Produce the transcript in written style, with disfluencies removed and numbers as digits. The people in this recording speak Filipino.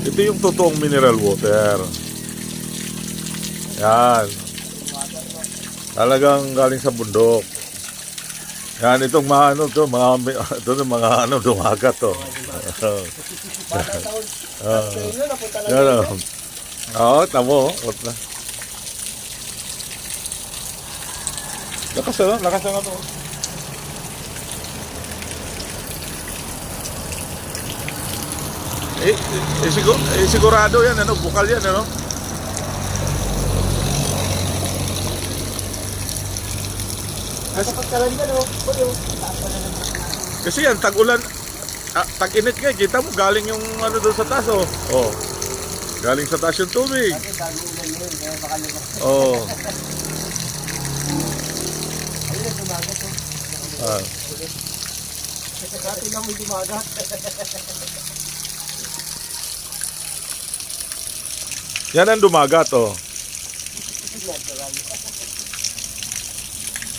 Ito yung totoong mineral water. Yan. Talagang galing sa bundok. Yan, itong mga ano to, ito ng mga ano, dumagat to. Yan. Oo, tamo. Lakas na, lakas na to. Sigurado yan, ano, bukal yan, ano? Kasi yan, tag-ulan, tag-init nga, kita mo, galing yung ano doon sa taas, oh. Oh. Galing sa taas yung tubig. Oh. Ah. Yan ang dumagat, oh.